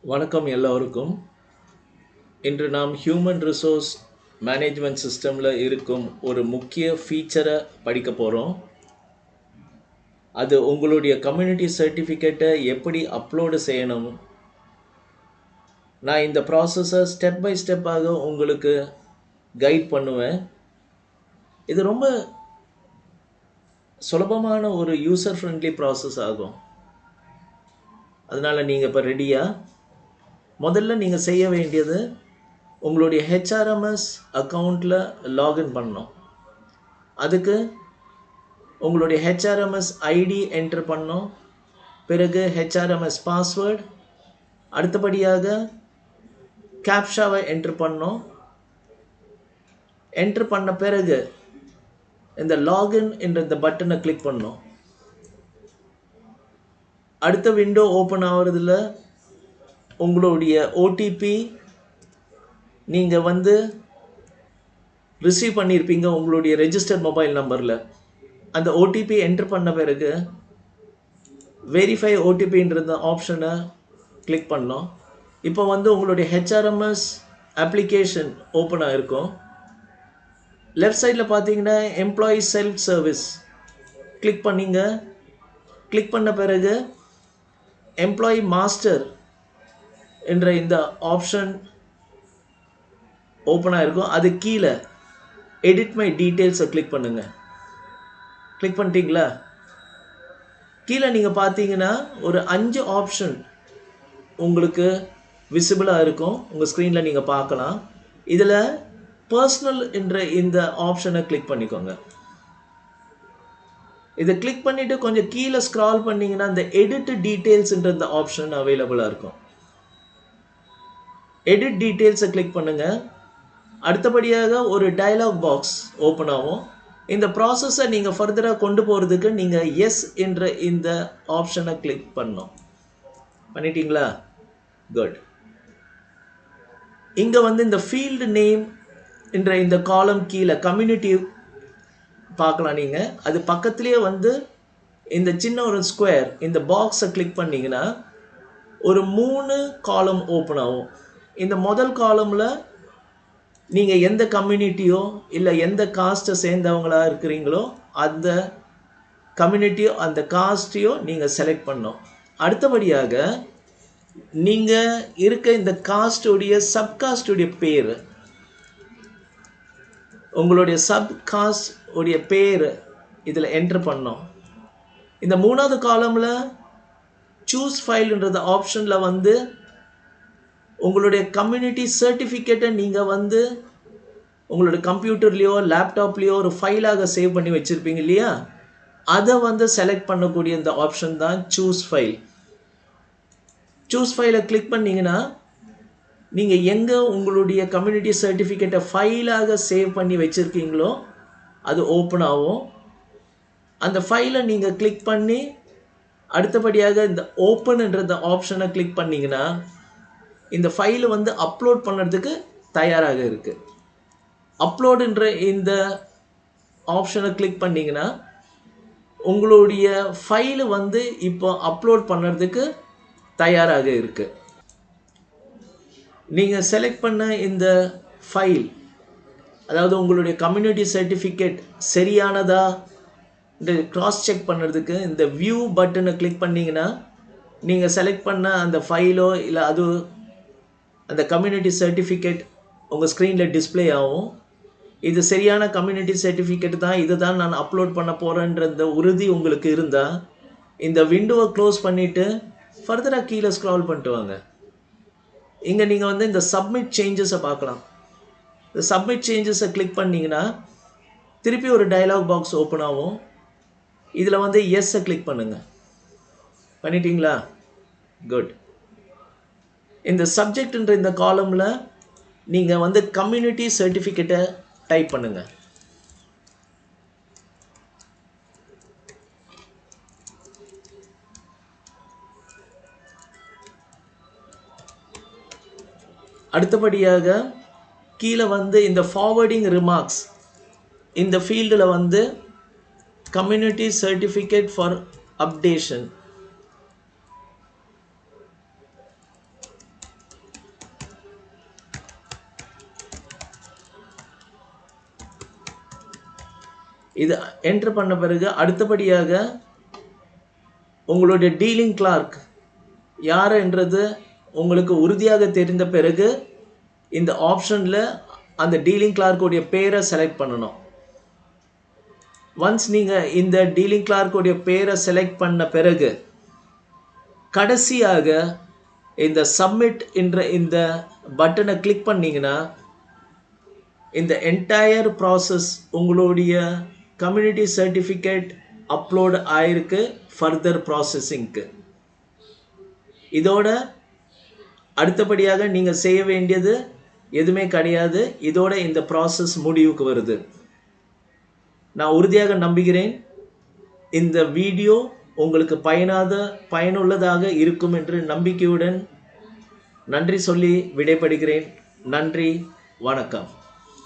வணக்கம் எல்லோருக்கும். இன்று நாம் ஹியூமன் ரிசோர்ஸ் மேனேஜ்மெண்ட் சிஸ்டமில் இருக்கும் ஒரு முக்கிய ஃபீச்சரை படிக்க போகிறோம். அது உங்களுடைய கம்யூனிட்டி சர்டிஃபிகேட்டை எப்படி அப்லோடு செய்யணும். நான் இந்த ப்ராசஸை ஸ்டெப் பை ஸ்டெப்பாக உங்களுக்கு கைட் பண்ணுவேன். இது ரொம்ப சுலபமான ஒரு யூசர் ஃப்ரெண்ட்லி ப்ராசஸ் ஆகும். அதனால் நீங்கள் இப்போ ரெடியா? முதல்ல நீங்கள் செய்ய வேண்டியது உங்களுடைய ஹெச்ஆர்எம்எஸ் அக்கௌண்ட்டில் லாகின் பண்ணணும். அதுக்கு உங்களுடைய ஹெச்ஆர்எம்எஸ் ஐடி என்ட்ரு பண்ணணும். பிறகு ஹெச்ஆர்எம்எஸ் பாஸ்வேர்டு, அடுத்தபடியாக கேப்ஷாவை என்ட்ரு பண்ணணும். என்ட்ரு பண்ண பிறகு இந்த லாகின் என்ற இந்த பட்டனை கிளிக் பண்ணணும். அடுத்த விண்டோ ஓப்பன் ஆகிறதுல உங்களுடைய ஓடிபி நீங்கள் ரிசீவ் பண்ணியிருப்பீங்க உங்களுடைய ரெஜிஸ்டர்ட் மொபைல் நம்பரில். அந்த ஓடிபி என்ட்ரு பண்ண பிறகு வெரிஃபை ஓடிபின்ற ஆப்ஷனை கிளிக் பண்ணோம். இப்போ உங்களுடைய ஹெச்ஆர்எம்எஸ் அப்ளிகேஷன் ஓப்பன் ஆகிருக்கும். லெஃப்ட் சைடில் பார்த்தீங்கன்னா எம்ப்ளாயி செல்ஃப் சர்வீஸ் கிளிக் பண்ணிங்க. கிளிக் பண்ண பிறகு எம்ப்ளாயி மாஸ்டர் என்ற இந்த ஆப்ஷன் ஓப்பன் ஆகிருக்கும். அது கீழே எடிட் மை டீட்டெயில்ஸை கிளிக் பண்ணுங்கள். கிளிக் பண்ணிட்டீங்களா? கீழே நீங்கள் பார்த்தீங்கன்னா ஒரு 5 ஆப்ஷன் உங்களுக்கு விசிபிளாக இருக்கும். உங்கள் ஸ்க்ரீனில் நீங்கள் பார்க்கலாம். இதில் பர்சனல் என்ற இந்த ஆப்ஷனை கிளிக் பண்ணிக்கோங்க. இதை கிளிக் பண்ணிவிட்டு கொஞ்சம் கீழே ஸ்க்ரால் பண்ணிங்கன்னா இந்த எடிட் டீட்டெயில்ஸ்ன்ற இந்த ஆப்ஷன் அவைலபிளாக இருக்கும். எடிட் டீட்டெயில்ஸை கிளிக் பண்ணுங்கள். அடுத்தபடியாக ஒரு டயலாக் பாக்ஸ் ஓப்பன் ஆகும். இந்த ப்ராசஸை நீங்கள் ஃபர்தராக கொண்டு போகிறதுக்கு நீங்கள் எஸ் என்ற இந்த ஆப்ஷனை கிளிக் பண்ணணும். பண்ணிட்டீங்களா? குட். இங்கே இந்த ஃபீல்டு நேம் என்ற இந்த காலம் கீழே கம்யூனிட்டி பார்க்கலாம். நீங்கள் அது பக்கத்துலேயே இந்த சின்ன ஒரு ஸ்கொயர் இந்த பாக்ஸை கிளிக் பண்ணிங்கன்னா ஒரு 3 காலம் ஓப்பன் ஆகும். இந்த முதல் காலமில் நீங்கள் எந்த கம்யூனிட்டியோ இல்லை எந்த காஸ்ட்டை சேர்ந்தவங்களாக இருக்கிறீங்களோ அந்த கம்யூனிட்டியோ அந்த காஸ்ட்டையோ நீங்கள் செலக்ட் பண்ணோம். அடுத்தபடியாக நீங்கள் இருக்க இந்த காஸ்டுடைய சப்காஸ்டுடைய பேர், உங்களுடைய சப்காஸ்ட் உடைய பேர் இதில் என்ட்ரு பண்ணோம். இந்த 3வது காலமில் சூஸ் ஃபைல்ன்றது ஆப்ஷனில் உங்களுடைய கம்யூனிட்டி சர்டிஃபிகேட்டை நீங்கள் உங்களுடைய கம்ப்யூட்டர்லேயோ லேப்டாப்லேயோ ஒரு ஃபைலாக சேவ் பண்ணி வச்சுருப்பீங்க இல்லையா? அதை செலக்ட் பண்ணக்கூடிய இந்த ஆப்ஷன் தான் சூஸ் ஃபைல். சூஸ் ஃபைலை கிளிக் பண்ணிங்கன்னா நீங்கள் எங்கே உங்களுடைய கம்யூனிட்டி சர்டிஃபிகேட்டை ஃபைலாக சேவ் பண்ணி வச்சுருக்கீங்களோ அது ஓப்பன் ஆகும். அந்த ஃபைலை நீங்கள் கிளிக் பண்ணி அடுத்தபடியாக இந்த ஓப்பன்ன்ற ஆப்ஷனை கிளிக் பண்ணிங்கன்னா இந்த ஃபைலை அப்லோட் பண்ணுறதுக்கு தயாராக இருக்குது. அப்லோடுன்ற இந்த ஆப்ஷனை கிளிக் பண்ணிங்கன்னா உங்களுடைய ஃபைலு இப்போ அப்லோட் பண்ணுறதுக்கு தயாராக இருக்குது. நீங்கள் செலக்ட் பண்ண இந்த ஃபைல், அதாவது உங்களுடைய கம்யூனிட்டி சர்டிஃபிகேட் சரியானதா இந்த கிராஸ் செக் பண்ணுறதுக்கு இந்த வியூ பட்டனை கிளிக் பண்ணிங்கன்னா நீங்கள் செலக்ட் பண்ண அந்த ஃபைலோ இல்லை அது அந்த கம்யூனிட்டி சர்டிஃபிகேட் உங்கள் ஸ்க்ரீனில் டிஸ்பிளே ஆகும். இது சரியான கம்யூனிட்டி சர்டிஃபிகேட் தான், இது தான் நான் அப்லோட் பண்ண போகிறேன்ற இந்த உறுதி உங்களுக்கு இருந்தால் இந்த விண்டோவை க்ளோஸ் பண்ணிவிட்டு ஃபர்தராக கீழே ஸ்க்ரால் பண்ணிட்டு வாங்க. இங்கே நீங்கள் இந்த சப்மிட் சேஞ்சஸை பார்க்கலாம். இந்த சப்மிட் சேஞ்சஸை கிளிக் பண்ணிங்கன்னா திருப்பி ஒரு டயலாக் பாக்ஸ் ஓப்பன் ஆகும். இதில் எஸ்ஸை கிளிக் பண்ணுங்கள். பண்ணிட்டீங்களா? குட். இந்த சப்ஜெக்ட்ன்ற இந்த காலமில் நீங்கள் கம்யூனிட்டி சர்டிஃபிகேட்டை டைப் பண்ணுங்கள். அடுத்தபடியாக கீழே இந்த ஃபார்வர்டிங் ரிமார்க்ஸ் இந்த ஃபீல்டில் கம்யூனிட்டி சர்டிஃபிகேட் ஃபார் அப்டேஷன் இது என்டர் பண்ண பிறகு அடுத்தபடியாக உங்களுடைய டீலிங் கிளார்க் யார் என்றது உங்களுக்கு உறுதியாக தெரிந்த பிறகு இந்த ஆப்ஷனில் அந்த டீலிங் கிளார்க்குடைய பேரை செலக்ட் பண்ணணும். ஒன்ஸ் நீங்கள் இந்த டீலிங் கிளார்க்குடைய பேரை செலக்ட் பண்ண பிறகு கடைசியாக இந்த சப்மிட் என்ற இந்த பட்டனை கிளிக் பண்ணிங்கன்னா இந்த என்டையர் ப்ராசஸ் உங்களுடைய கம்யூனிட்டி சர்டிஃபிகேட் அப்லோடு ஆயிருக்கு ஃபர்தர் ப்ராசஸிங்க்கு. இதோட அடுத்தபடியாக நீங்கள் செய்ய வேண்டியது எதுவுமே கிடையாது. இதோட இந்த ப்ராசஸ் முடிவுக்கு வருது. நான் உறுதியாக நம்புகிறேன் இந்த வீடியோ உங்களுக்கு பயனுள்ளதாக இருக்கும் என்று நம்பிக்கையுடன் நன்றி சொல்லி விடைபெறுகிறேன். நன்றி, வணக்கம்.